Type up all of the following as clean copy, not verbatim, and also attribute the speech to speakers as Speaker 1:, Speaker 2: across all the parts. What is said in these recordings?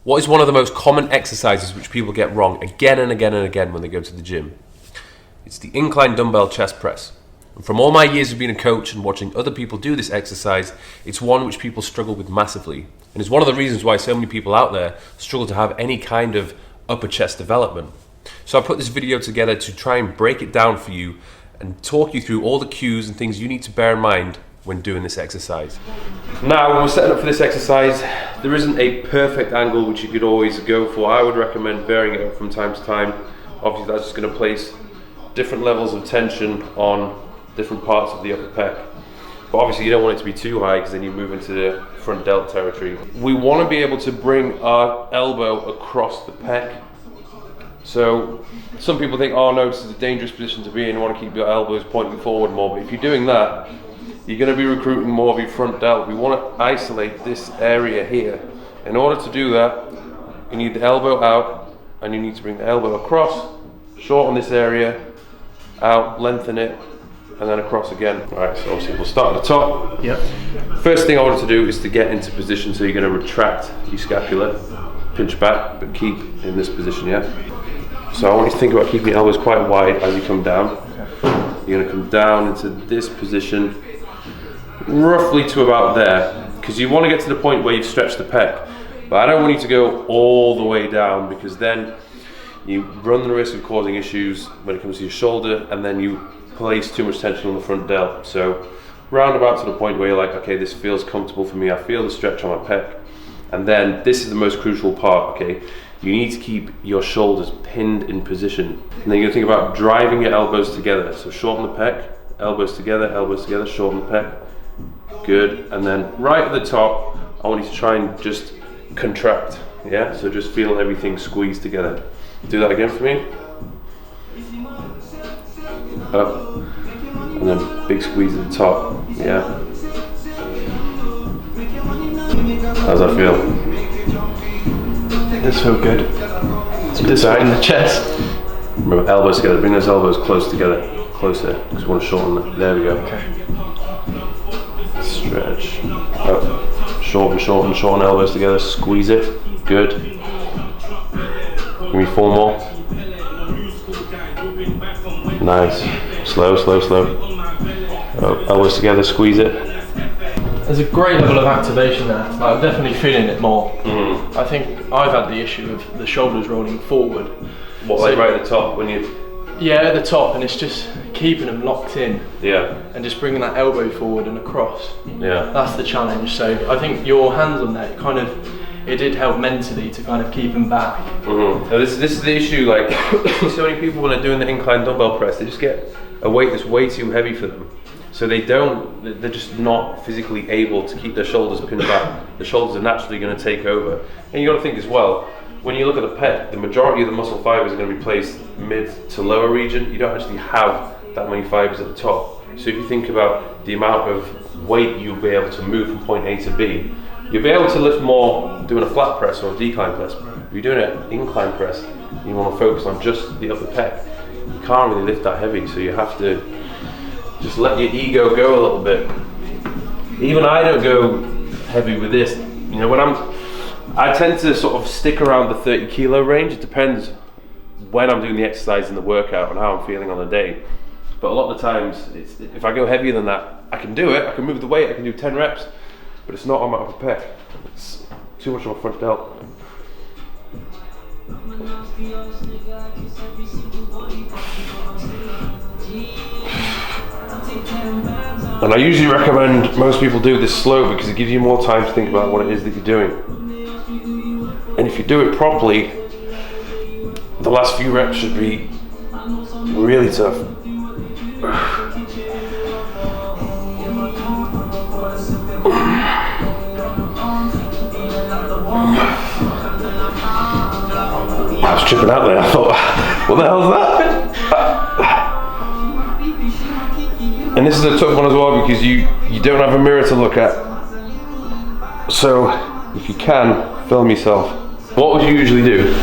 Speaker 1: What is one of the most common exercises which people get wrong again and again and again when they go to the gym? It's the incline dumbbell chest press. And from all my years of being a coach and watching other people do this exercise, it's one which people struggle with massively. And it's one of the reasons why so many people out there struggle to have any kind of upper chest development. So I put this video together to try and break it down for you and talk you through all the cues and things you need to bear in mind when doing this exercise. Now, when we're setting up for this exercise, there isn't a perfect angle which you could always go for. I would recommend varying it up from time to time. Obviously, that's just going to place different levels of tension on different parts of the upper pec. But obviously you don't want it to be too high because then you move into the front delt territory. We want to be able to bring our elbow across the pec. So some people think, oh no, this is a dangerous position to be in, you want to keep your elbows pointing forward more. But if you're doing that, you're going to be recruiting more of your front delt. We want to isolate this area here. In order to do that, you need the elbow out and you need to bring the elbow across, shorten this area, out, lengthen it, and then across again. Alright, so obviously we'll start at the top.
Speaker 2: Yep.
Speaker 1: First thing I want to do is to get into position, so you're going to retract your scapula, pinch back, but keep in this position, yeah? So I want you to think about keeping your elbows quite wide as you come down. You're going to come down into this position, roughly to about there, because you want to get to the point where you've stretched the pec. But I don't want you to go all the way down, because then you run the risk of causing issues when it comes to your shoulder, and then you place too much tension on the front delt. So round about to the point where you're like, okay, this feels comfortable for me, I feel the stretch on my pec. And then this is the most crucial part, okay? You need to keep your shoulders pinned in position. And then you're gonna think about driving your elbows together. So shorten the pec, elbows together, shorten the pec. Good, and then right at the top, I want you to try and just contract, yeah? So just feel everything squeeze together. Do that again for me. Up, and then big squeeze at the top, yeah? How's that feel?
Speaker 2: It does feel good. It's just in the chest.
Speaker 1: Remember, elbows together, bring those elbows close together, closer, because we want to shorten them. There we go.
Speaker 2: Okay.
Speaker 1: Stretch, up, shorten elbows together, squeeze it, good. Give me 4 more. Nice, slow. Elbows together, squeeze it.
Speaker 2: There's a great level of activation there. Like, I'm definitely feeling it more. I think I've had the issue of the shoulders rolling forward.
Speaker 1: What, so, like right at the top when you...
Speaker 2: Yeah, at the top, and it's just keeping them locked in.
Speaker 1: Yeah. And
Speaker 2: just bringing that elbow forward and across.
Speaker 1: Yeah.
Speaker 2: That's the challenge. So I think your hands on that it did help mentally to kind of keep them back.
Speaker 1: So this is the issue, like, so many people when they're doing the incline dumbbell press, they just get a weight that's way too heavy for them. So they're just not physically able to keep their shoulders pinned back. The shoulders are naturally going to take over. And you got to think as well, when you look at the pec, the majority of the muscle fibers are going to be placed mid to lower region. You don't actually have that many fibers at the top. So if you think about the amount of weight you'll be able to move from point A to B, you'll be able to lift more doing a flat press or a decline press. If you're doing an incline press, you want to focus on just the upper pec. You can't really lift that heavy, so you have to just let your ego go a little bit. Even I don't go heavy with this. You know, I tend to sort of stick around the 30 kilo range. It depends when I'm doing the exercise in the workout and how I'm feeling on the day. But a lot of the times, if I go heavier than that, I can do it. I can move the weight. I can do 10 reps. But it's not on my upper pec. It's too much on my front delt. And I usually recommend most people do this slow because it gives you more time to think about what it is that you're doing. And if you do it properly, the last few reps should be really tough. I was tripping out there. I thought, what the hell is that? And this is a tough one as well because you don't have a mirror to look at. So if you can, film yourself. What would you usually do?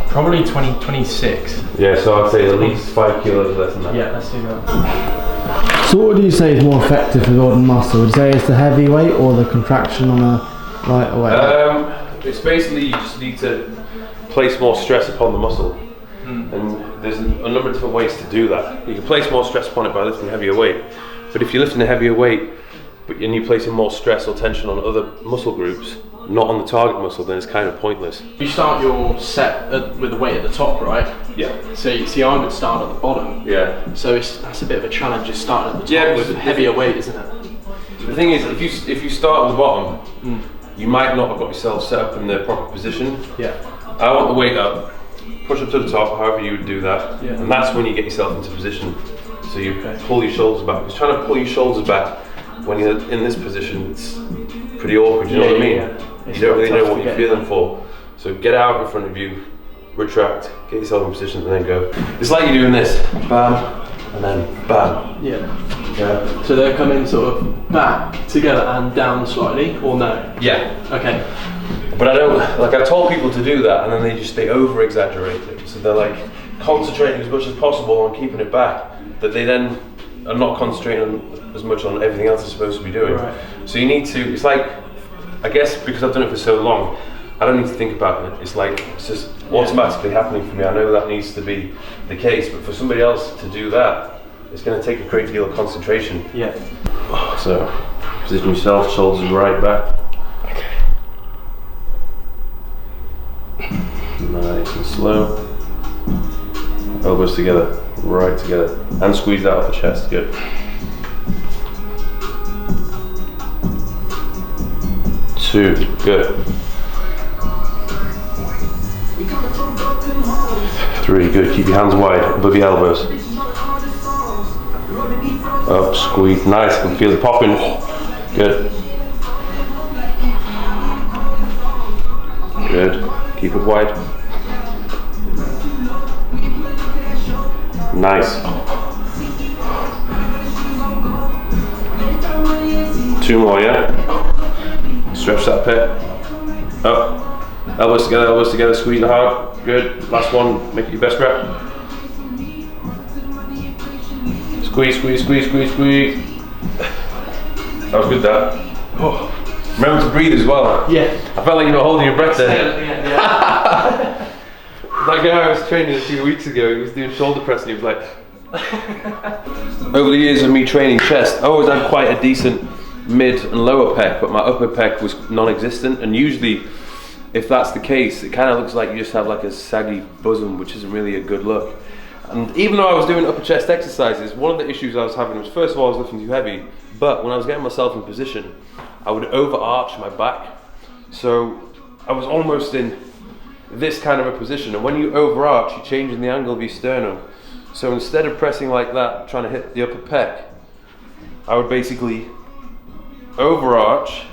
Speaker 2: Probably 26.
Speaker 1: Yeah, so I'd say at least 5 kilos less than that.
Speaker 2: Yeah, let's do that.
Speaker 3: So what do you say is more effective for building muscle? Would you say it's the heavy weight or the contraction on a
Speaker 2: right away?
Speaker 1: It's basically you just need to place more stress upon the muscle. And there's a number of different ways to do that. You can place more stress upon it by lifting a heavier weight. But if you're lifting a heavier weight, and you're placing more stress or tension on other muscle groups, not on the target muscle, then it's kind of pointless.
Speaker 2: You start your set with the weight at the top, right?
Speaker 1: Yeah.
Speaker 2: So you see, I would start at the bottom.
Speaker 1: Yeah.
Speaker 2: So that's a bit of a challenge. Just starting at the top
Speaker 1: Yeah,
Speaker 2: with a heavier weight, isn't it?
Speaker 1: The thing is, if you start at the bottom, you might not have got yourself set up in the proper position.
Speaker 2: Yeah.
Speaker 1: I want the weight up, push up to the top, however you would do that,
Speaker 2: Yeah.
Speaker 1: and that's when you get yourself into position. So you pull your shoulders back. Because trying to pull your shoulders back when you're in this position, it's pretty awkward. You know what I mean? You don't really know what you're feeling for. So get out in front of you, retract, get yourself in position, and then go. It's like you're doing this, bam, and then bam.
Speaker 2: Yeah. So they're coming sort of back together and down slightly, or no?
Speaker 1: Yeah.
Speaker 2: Okay.
Speaker 1: But I don't, like I've told people to do that, and then they over exaggerate it. So they're like concentrating as much as possible on keeping it back, that they then are not concentrating as much on everything else they're supposed to be doing.
Speaker 2: Right.
Speaker 1: So you need to, it's like, I guess because I've done it for so long, I don't need to think about it. It's like, it's just automatically happening for me. I know that needs to be the case, but for somebody else to do that, it's going to take a great deal of concentration.
Speaker 2: Yeah.
Speaker 1: So, position yourself, shoulders right back. Nice and slow. Elbows together, right together. And squeeze out of the chest, good. Two, good. Three, good. Keep your hands wide, above your elbows. Up, squeeze, nice. I can feel it popping. Good. Good. Keep it wide. Nice. Two more, yeah? Stretch that pec. Up. Elbows together, squeeze it hard. Good. Last one, make it your best rep. Squeeze, squeeze, squeeze, squeeze, squeeze. That was good, that. Oh. Remember to breathe as well.
Speaker 2: Yeah.
Speaker 1: I felt like you were holding your breath there.
Speaker 2: Yeah.
Speaker 1: That guy I was training a few weeks ago, he was doing shoulder press and he was like... Over the years of me training chest, I always had quite a decent mid and lower pec, but my upper pec was non-existent, and usually if that's the case, it kind of looks like you just have like a saggy bosom, which isn't really a good look. And even though I was doing upper chest exercises, one of the issues I was having was, first of all, I was lifting too heavy, but when I was getting myself in position, I would overarch my back. So I was almost in this kind of a position, and when you overarch, you're changing the angle of your sternum. So instead of pressing like that, trying to hit the upper pec, I would basically overarch,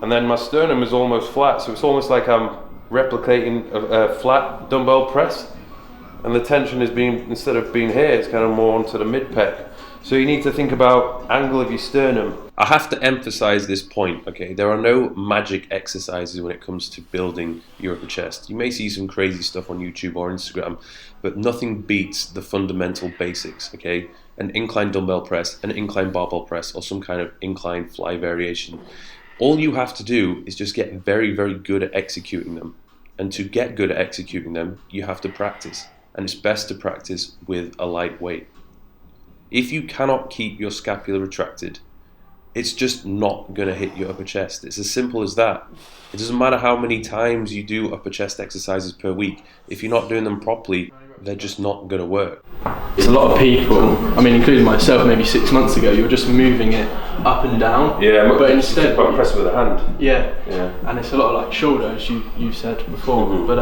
Speaker 1: and then my sternum is almost flat, so it's almost like I'm replicating a flat dumbbell press, and the tension is being, instead of being here, it's kind of more onto the mid pec. So you need to think about angle of your sternum. I have to emphasize this point, okay? There are no magic exercises when it comes to building your upper chest. You may see some crazy stuff on YouTube or Instagram, but nothing beats the fundamental basics, okay? An incline dumbbell press, an incline barbell press, or some kind of incline fly variation. All you have to do is just get very, very good at executing them. And to get good at executing them, you have to practice. And it's best to practice with a light weight. If you cannot keep your scapula retracted, it's just not going to hit your upper chest. It's as simple as that. It doesn't matter how many times you do upper chest exercises per week. If you're not doing them properly, they're just not going to work.
Speaker 2: It's a lot of people, I mean including myself, maybe 6 months ago, you were just moving it up and down.
Speaker 1: Yeah,
Speaker 2: but instead
Speaker 1: quite press with the hand.
Speaker 2: Yeah.
Speaker 1: Yeah.
Speaker 2: And it's a lot of like shoulder, as you said before.
Speaker 1: Mm-hmm.
Speaker 2: But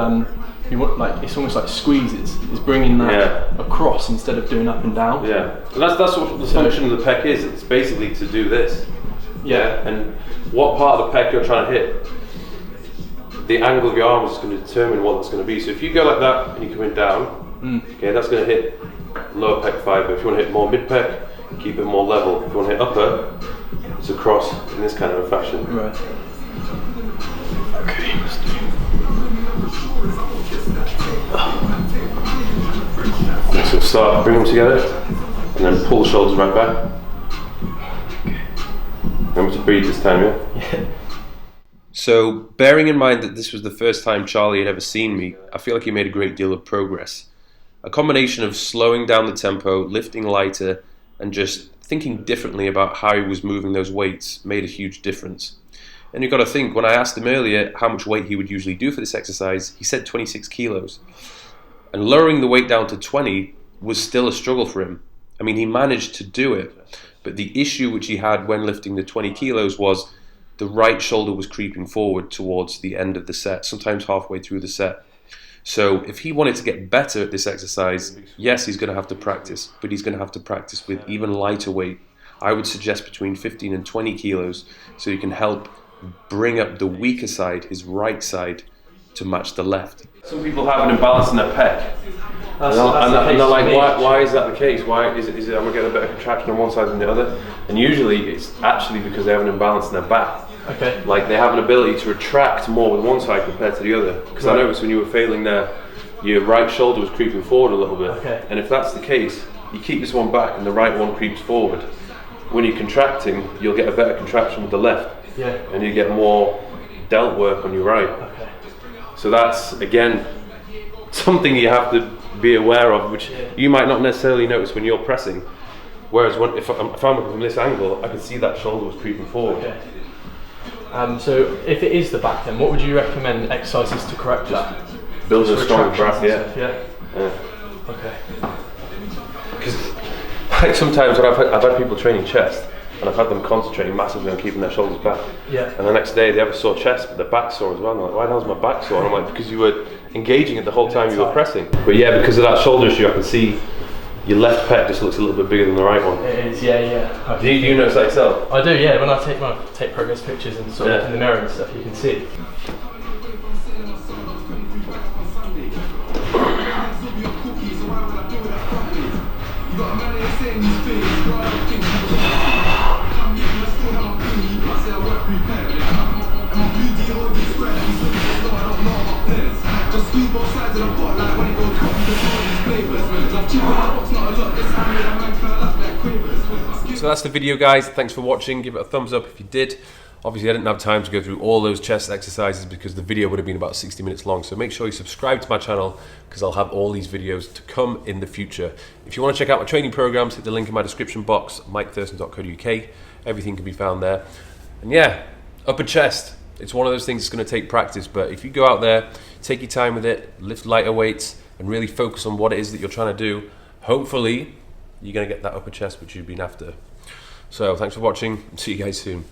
Speaker 2: you want, like, it's almost like squeezes. It's bringing that across instead of doing up and down.
Speaker 1: Yeah, and that's what the function of the pec is. It's basically to do this.
Speaker 2: Yeah.
Speaker 1: And what part of the pec you're trying to hit, the angle of your arm is going to determine what it's going to be. So if you go like that and you're coming down, okay, that's going to hit lower pec fibre. If you want to hit more mid pec, keep it more level. If you want to hit upper, it's across in this kind of a fashion.
Speaker 2: Right.
Speaker 1: Okay, let's do. So start, bring them together, and then pull the shoulders right back. Okay. Remember to breathe this time, yeah? So, bearing in mind that this was the first time Charlie had ever seen me, I feel like he made a great deal of progress. A combination of slowing down the tempo, lifting lighter, and just thinking differently about how he was moving those weights made a huge difference. And you've got to think, when I asked him earlier how much weight he would usually do for this exercise, he said 26 kilos. And lowering the weight down to 20 was still a struggle for him. I mean, he managed to do it, but the issue which he had when lifting the 20 kilos was the right shoulder was creeping forward towards the end of the set, sometimes halfway through the set. So if he wanted to get better at this exercise, yes, he's going to have to practice, but he's going to have to practice with even lighter weight. I would suggest between 15 and 20 kilos, so you can help bring up the weaker side, his right side, to match the left. Some people have an imbalance in their pec. And they're like, why is that the case? Why is it I'm getting a bit of contraction on one side than the other? And usually it's actually because they have an imbalance in their back.
Speaker 2: Okay.
Speaker 1: Like they have an ability to retract more with one side compared to the other. Because I noticed when you were failing there, your right shoulder was creeping forward a little bit.
Speaker 2: Okay.
Speaker 1: And if that's the case, you keep this one back and the right one creeps forward. When you're contracting, you'll get a better contraction with the left.
Speaker 2: Yeah.
Speaker 1: And you get more delt work on your right.
Speaker 2: Okay.
Speaker 1: So that's, again, something you have to be aware of, which you might not necessarily notice when you're pressing. Whereas if I'm looking from this angle, I can see that shoulder was creeping forward.
Speaker 2: Okay. So if it is the back, then what would you recommend exercises to correct that?
Speaker 1: Build a strong back,
Speaker 2: Yeah. Okay.
Speaker 1: Because like sometimes when I've had people training chest, and I've had them concentrating massively on keeping their shoulders back.
Speaker 2: Yeah.
Speaker 1: And the next day they have a sore chest, but their back's sore as well. And they're like, why the hell's my back sore? And I'm like, because you were engaging it the whole time you were pressing. But yeah, because of that shoulder issue, I can see your left pec just looks a little bit bigger than the right one.
Speaker 2: It is, yeah.
Speaker 1: Do you notice that yourself?
Speaker 2: I do, yeah. When I take progress pictures and sort of in the mirror and stuff, you can see.
Speaker 1: So that's the video, guys. Thanks for watching. Give it a thumbs up if you did. Obviously I didn't have time to go through all those chest exercises because the video would have been about 60 minutes long, so make sure you subscribe to my channel because I'll have all these videos to come in the future. If you want to check out my training programs, hit the link in my description box, mikethurston.co.uk. Everything can be found there. And yeah, upper chest, it's one of those things that's going to take practice, but if you go out there, take your time with it, lift lighter weights and really focus on what it is that you're trying to do, hopefully you're going to get that upper chest which you've been after. So thanks for watching, see you guys soon.